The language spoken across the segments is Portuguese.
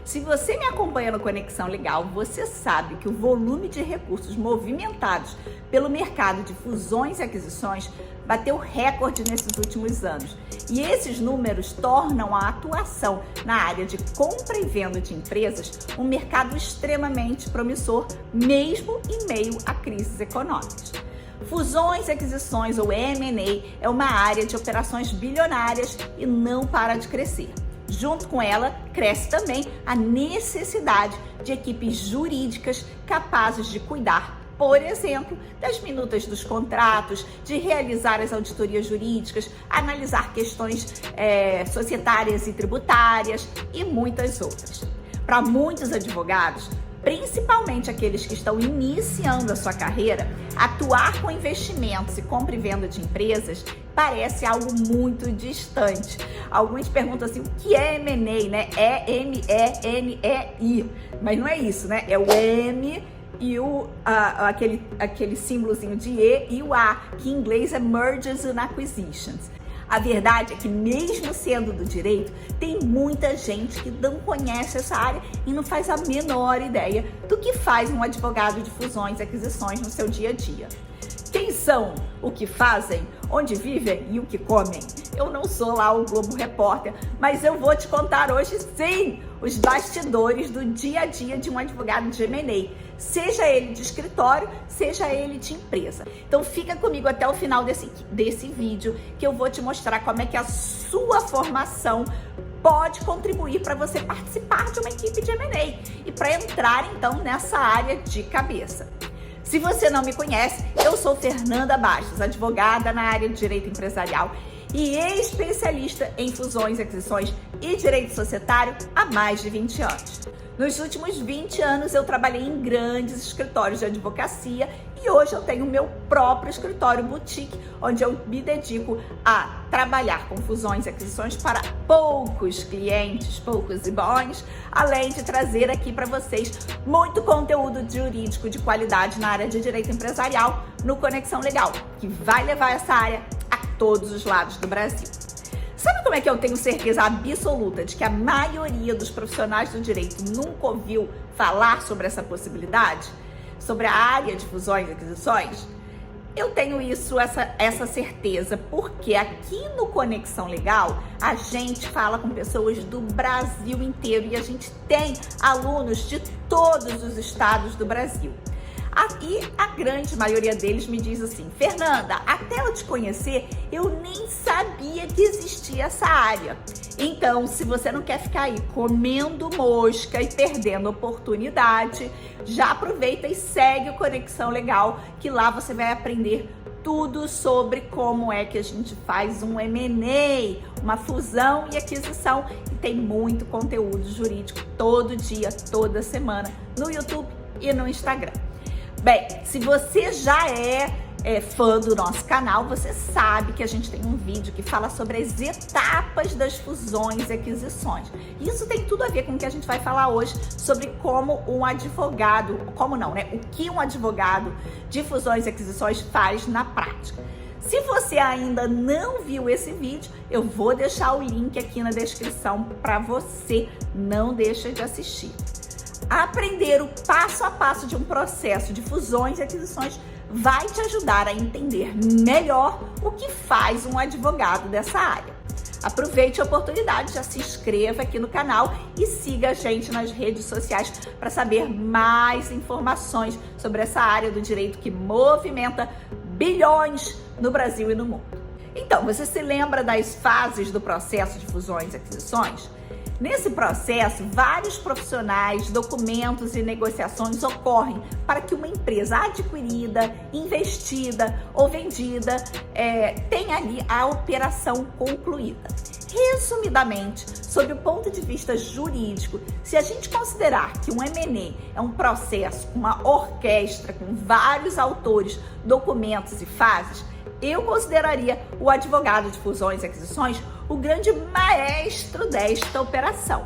Se você me acompanha no Conexão Legal, você sabe que o volume de recursos movimentados pelo mercado de fusões e aquisições bateu recorde nesses últimos anos. E esses números tornam a atuação na área de compra e venda de empresas um mercado extremamente promissor, mesmo em meio a crises econômicas. Fusões, aquisições ou M&A é uma área de operações bilionárias e não para de crescer. Junto com ela, cresce também a necessidade de equipes jurídicas capazes de cuidar, por exemplo, das minutas dos contratos, de realizar as auditorias jurídicas, analisar questões societárias e tributárias e muitas outras. Para muitos advogados, principalmente aqueles que estão iniciando a sua carreira, atuar com investimentos e compra e venda de empresas parece algo muito distante. Alguns perguntam assim, o que é M&A, né? É M-E-N-E-I, mas não é isso, né? É o M e aquele símbolozinho de E e o A, que em inglês é Mergers and Acquisitions. A verdade é que mesmo sendo do direito, tem muita gente que não conhece essa área e não faz a menor ideia do que faz um advogado de fusões e aquisições no seu dia a dia. Quem são, o que fazem, onde vivem e o que comem? Eu não sou lá o Globo Repórter, mas eu vou te contar hoje, sim, os bastidores do dia a dia de um advogado de M&A, seja ele de escritório, seja ele de empresa. Então fica comigo até o final desse vídeo, que eu vou te mostrar como é que a sua formação pode contribuir para você participar de uma equipe de M&A e para entrar então nessa área de cabeça. Se você não me conhece, eu sou Fernanda Bastos, advogada na área de direito empresarial e especialista em fusões, aquisições e direito societário há mais de 20 anos. Nos últimos 20 anos eu trabalhei em grandes escritórios de advocacia e hoje eu tenho o meu próprio escritório boutique, onde eu me dedico a trabalhar com fusões e aquisições para poucos clientes, poucos e bons, além de trazer aqui para vocês muito conteúdo jurídico de qualidade na área de direito empresarial no Conexão Legal, que vai levar essa área a todos os lados do Brasil. Sabe como é que eu tenho certeza absoluta de que a maioria dos profissionais do direito nunca ouviu falar sobre essa possibilidade? Sobre a área de fusões e aquisições? Eu tenho essa certeza porque aqui no Conexão Legal a gente fala com pessoas do Brasil inteiro e a gente tem alunos de todos os estados do Brasil. E a grande maioria deles me diz assim, Fernanda, até eu te conhecer, eu nem sabia que existia essa área. Então, se você não quer ficar aí comendo mosca e perdendo oportunidade, já aproveita e segue o Conexão Legal, que lá você vai aprender tudo sobre como é que a gente faz um M&A, uma fusão e aquisição. E tem muito conteúdo jurídico todo dia, toda semana, no YouTube e no Instagram. Bem, se você já é fã do nosso canal, você sabe que a gente tem um vídeo que fala sobre as etapas das fusões e aquisições. Isso tem tudo a ver com o que a gente vai falar hoje sobre como um advogado, o que um advogado de fusões e aquisições faz na prática. Se você ainda não viu esse vídeo, eu vou deixar o link aqui na descrição para você, não deixa de assistir. Aprender o passo a passo de um processo de fusões e aquisições vai te ajudar a entender melhor o que faz um advogado dessa área. Aproveite a oportunidade, já se inscreva aqui no canal e siga a gente nas redes sociais para saber mais informações sobre essa área do direito que movimenta bilhões no Brasil e no mundo. Então, você se lembra das fases do processo de fusões e aquisições? Nesse processo, vários profissionais, documentos e negociações ocorrem para que uma empresa adquirida, investida ou vendida tenha ali a operação concluída. Resumidamente, sob o ponto de vista jurídico, se a gente considerar que um M&A é um processo, uma orquestra com vários autores, documentos e fases, eu consideraria o advogado de fusões e aquisições o grande maestro desta operação.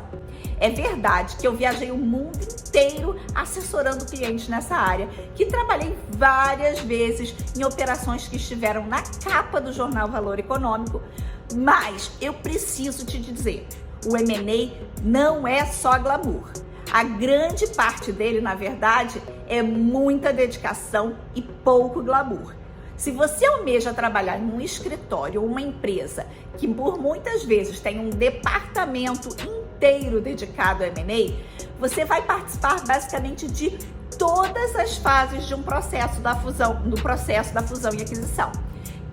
É verdade que eu viajei o mundo inteiro assessorando clientes nessa área, que trabalhei várias vezes em operações que estiveram na capa do jornal Valor Econômico, mas eu preciso te dizer, o M&A não é só glamour. A grande parte dele, na verdade, é muita dedicação e pouco glamour. Se você almeja trabalhar em um escritório ou uma empresa que por muitas vezes tem um departamento inteiro dedicado a M&A, você vai participar basicamente de todas as fases de um processo da fusão, do processo da fusão e aquisição.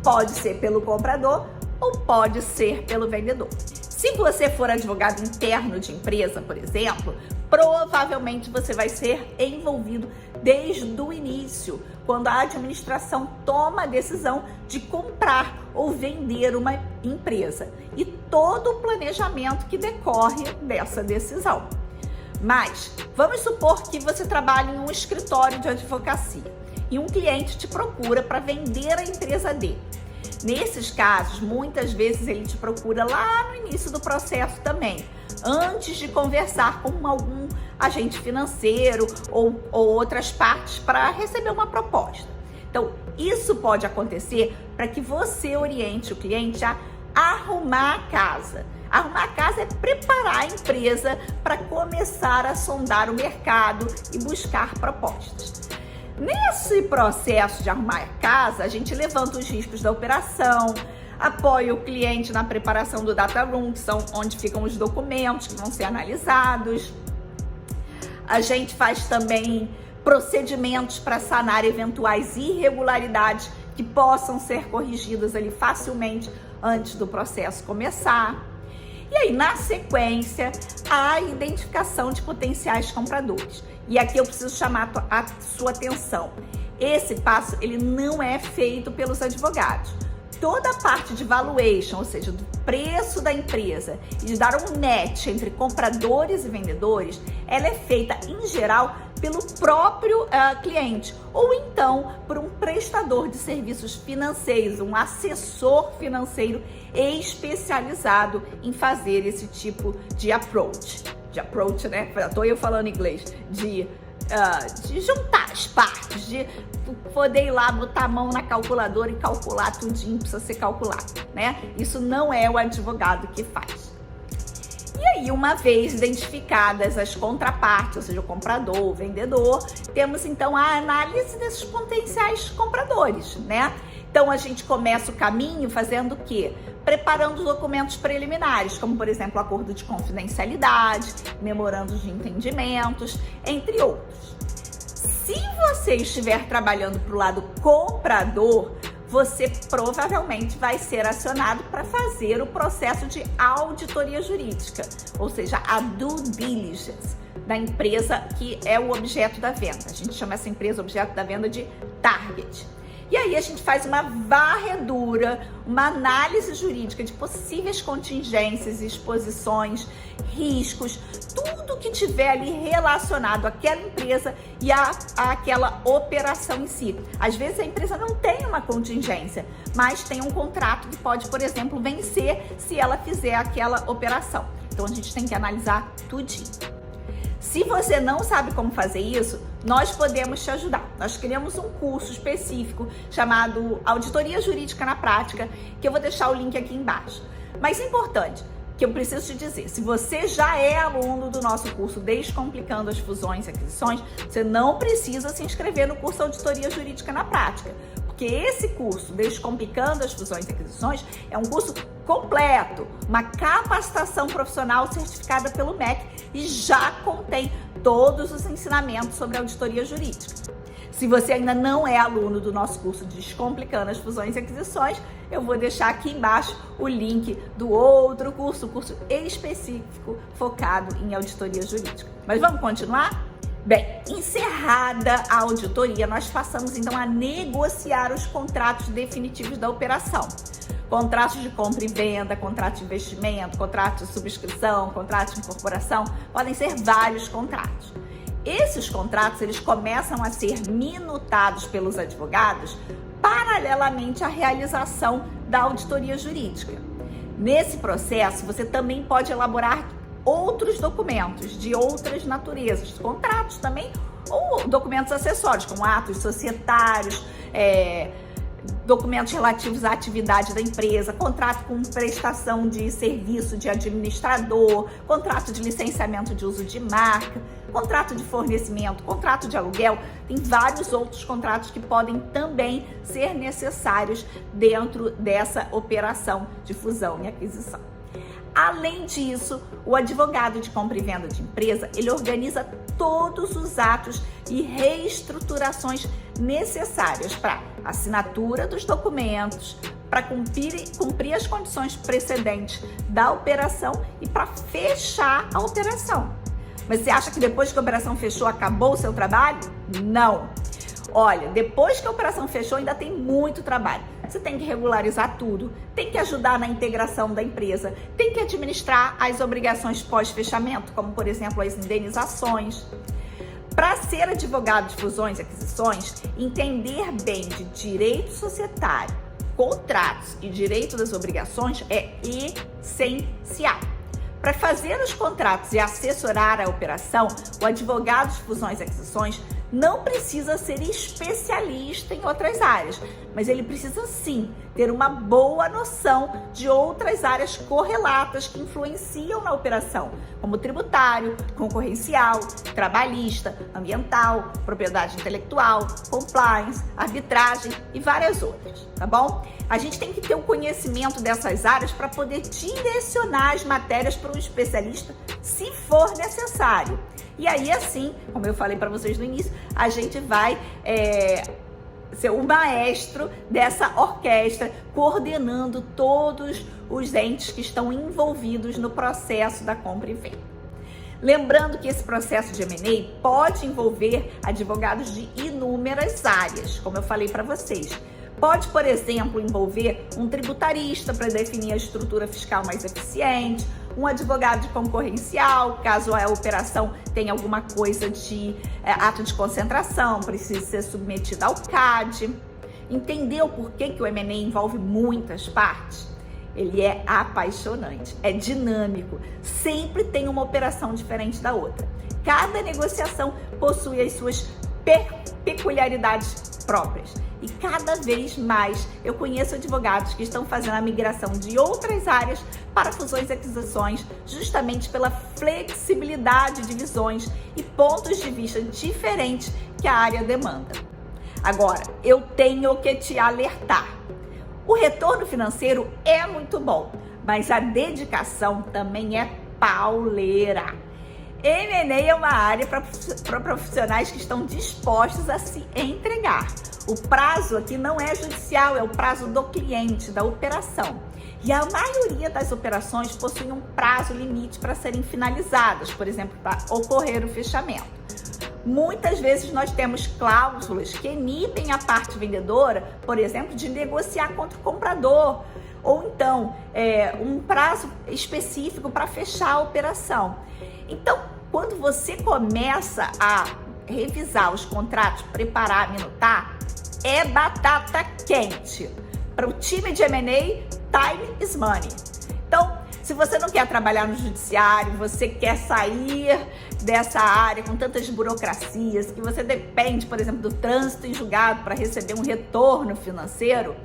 Pode ser pelo comprador ou pode ser pelo vendedor. Se você for advogado interno de empresa, por exemplo, provavelmente você vai ser envolvido desde o início, quando a administração toma a decisão de comprar ou vender uma empresa e todo o planejamento que decorre dessa decisão. Mas vamos supor que você trabalha em um escritório de advocacia e um cliente te procura para vender a empresa dele. Nesses casos, muitas vezes ele te procura lá no início do processo também, antes de conversar com algum agente financeiro ou outras partes para receber uma proposta. Então, isso pode acontecer para que você oriente o cliente a arrumar a casa. Arrumar a casa é preparar a empresa para começar a sondar o mercado e buscar propostas. Nesse processo de arrumar a casa, a gente levanta os riscos da operação, apoia o cliente na preparação do data room, que são onde ficam os documentos que vão ser analisados. A gente faz também procedimentos para sanar eventuais irregularidades que possam ser corrigidas ali facilmente antes do processo começar. E aí, na sequência, a identificação de potenciais compradores. E aqui eu preciso chamar a sua atenção. Esse passo, ele não é feito pelos advogados. Toda a parte de valuation, ou seja, do preço da empresa e de dar um match entre compradores e vendedores, ela é feita, em geral, pelo próprio cliente ou então por um prestador de serviços financeiros, um assessor financeiro especializado em fazer esse tipo de approach. De approach, né? Estou eu falando inglês. De juntar as partes, de poder ir lá, botar a mão na calculadora e calcular tudinho, precisa ser calculado, né? Isso não é o advogado que faz. E aí, uma vez identificadas as contrapartes, ou seja, o comprador, o vendedor, temos então a análise desses potenciais compradores, né? Então, a gente começa o caminho fazendo o quê? Preparando os documentos preliminares, como, por exemplo, acordo de confidencialidade, memorandos de entendimentos, entre outros. Se você estiver trabalhando para o lado comprador, você provavelmente vai ser acionado para fazer o processo de auditoria jurídica, ou seja, a due diligence da empresa que é o objeto da venda. A gente chama essa empresa objeto da venda de target. E aí a gente faz uma varredura, uma análise jurídica de possíveis contingências, exposições, riscos, tudo que tiver ali relacionado àquela empresa e àquela operação em si. Às vezes a empresa não tem uma contingência, mas tem um contrato que pode, por exemplo, vencer se ela fizer aquela operação. Então a gente tem que analisar tudinho. Se você não sabe como fazer isso, nós podemos te ajudar. Nós criamos um curso específico chamado Auditoria Jurídica na Prática, que eu vou deixar o link aqui embaixo. Mas importante, que eu preciso te dizer, se você já é aluno do nosso curso Descomplicando as Fusões e Aquisições, você não precisa se inscrever no curso Auditoria Jurídica na Prática, porque esse curso Descomplicando as Fusões e Aquisições é um curso completo, uma capacitação profissional certificada pelo MEC e já contém todos os ensinamentos sobre auditoria jurídica. Se você ainda não é aluno do nosso curso Descomplicando as Fusões e Aquisições, eu vou deixar aqui embaixo o link do outro curso, curso específico focado em auditoria jurídica. Mas vamos continuar? Bem, encerrada a auditoria, nós passamos então a negociar os contratos definitivos da operação. Contratos de compra e venda, contrato de investimento, contrato de subscrição, contrato de incorporação, podem ser vários contratos. Esses contratos, eles começam a ser minutados pelos advogados paralelamente à realização da auditoria jurídica. Nesse processo, você também pode elaborar outros documentos de outras naturezas, contratos também, ou documentos acessórios, como atos societários, documentos relativos à atividade da empresa, contrato com prestação de serviço de administrador, contrato de licenciamento de uso de marca, contrato de fornecimento, contrato de aluguel. Tem vários outros contratos que podem também ser necessários dentro dessa operação de fusão e aquisição. Além disso, o advogado de compra e venda de empresa, ele organiza todos os atos e reestruturações necessárias para assinatura dos documentos, para cumprir as condições precedentes da operação e para fechar a operação. Mas você acha que depois que a operação fechou, acabou o seu trabalho? Não! Olha, depois que a operação fechou, ainda tem muito trabalho. Você tem que regularizar tudo, tem que ajudar na integração da empresa, tem que administrar as obrigações pós-fechamento, como, por exemplo, as indenizações. Para ser advogado de fusões e aquisições, entender bem de direito societário, contratos e direito das obrigações é essencial. Para fazer os contratos e assessorar a operação, o advogado de fusões e aquisições não precisa ser especialista em outras áreas, mas ele precisa sim ter uma boa noção de outras áreas correlatas que influenciam na operação, como tributário, concorrencial, trabalhista, ambiental, propriedade intelectual, compliance, arbitragem e várias outras, tá bom? A gente tem que ter o conhecimento dessas áreas para poder direcionar as matérias para um especialista, se for necessário. E aí, assim, como eu falei para vocês no início, a gente vai ser o maestro dessa orquestra, coordenando todos os entes que estão envolvidos no processo da compra e venda. Lembrando que esse processo de M&A pode envolver advogados de inúmeras áreas, como eu falei para vocês. Pode, por exemplo, envolver um tributarista para definir a estrutura fiscal mais eficiente, um advogado de concorrencial, caso a operação tenha alguma coisa de ato de concentração, precise ser submetida ao CAD. Entendeu por que o M&A envolve muitas partes? Ele é apaixonante, é dinâmico, sempre tem uma operação diferente da outra. Cada negociação possui as suas peculiaridades próprias. E cada vez mais eu conheço advogados que estão fazendo a migração de outras áreas para fusões e aquisições, justamente pela flexibilidade de visões e pontos de vista diferentes que a área demanda. Agora, eu tenho que te alertar. O retorno financeiro é muito bom, mas a dedicação também é pauleira. M&A é uma área para profissionais que estão dispostos a se entregar. O prazo aqui não é judicial, é o prazo do cliente, da operação. E a maioria das operações possui um prazo limite para serem finalizadas, por exemplo, para ocorrer o fechamento. Muitas vezes nós temos cláusulas que initem a parte vendedora, por exemplo, de negociar contra o comprador, ou então um prazo específico para fechar a operação. Então, quando você começa a revisar os contratos, preparar, minutar, é batata quente. Para o time de M&A, time is money. Então, se você não quer trabalhar no judiciário, você quer sair dessa área com tantas burocracias, que você depende, por exemplo, do trânsito em julgado para receber um retorno financeiro,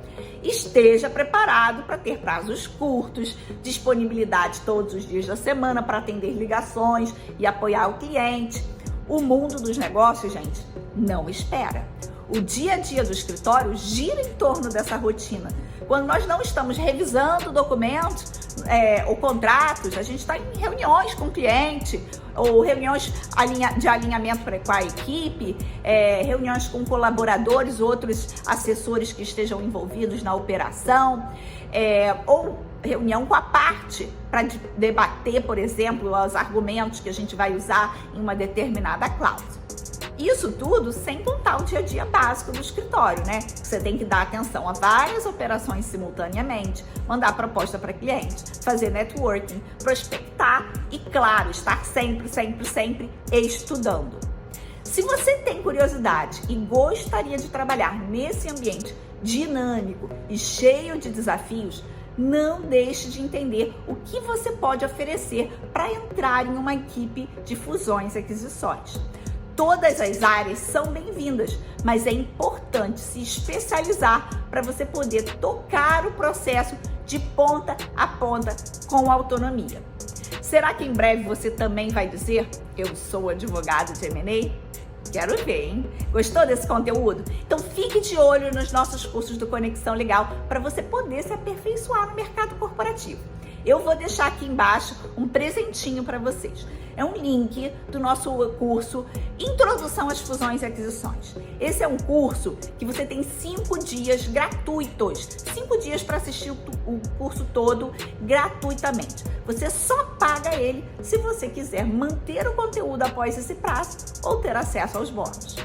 esteja preparado para ter prazos curtos, disponibilidade todos os dias da semana para atender ligações e apoiar o cliente. O mundo dos negócios, gente, não espera. O dia a dia do escritório gira em torno dessa rotina. Quando nós não estamos revisando documentos ou contratos, a gente está em reuniões com o cliente, ou reuniões de alinhamento com a equipe, reuniões com colaboradores, outros assessores que estejam envolvidos na operação, ou reunião com a parte para debater, por exemplo, os argumentos que a gente vai usar em uma determinada cláusula. Isso tudo sem contar o dia a dia básico do escritório, né? Você tem que dar atenção a várias operações simultaneamente, mandar proposta para cliente, fazer networking, prospectar e, claro, estar sempre estudando. Se você tem curiosidade e gostaria de trabalhar nesse ambiente dinâmico e cheio de desafios, não deixe de entender o que você pode oferecer para entrar em uma equipe de fusões e aquisições. Todas as áreas são bem-vindas, mas é importante se especializar para você poder tocar o processo de ponta a ponta com autonomia. Será que em breve você também vai dizer: eu sou advogado de M&A? Quero ver, hein? Gostou desse conteúdo? Então fique de olho nos nossos cursos do Conexão Legal para você poder se aperfeiçoar no mercado corporativo. Eu vou deixar aqui embaixo um presentinho para vocês. É um link do nosso curso Introdução às Fusões e Aquisições. Esse é um curso que você tem 5 dias gratuitos. 5 dias para assistir o curso todo gratuitamente. Você só paga ele se você quiser manter o conteúdo após esse prazo ou ter acesso aos bônus.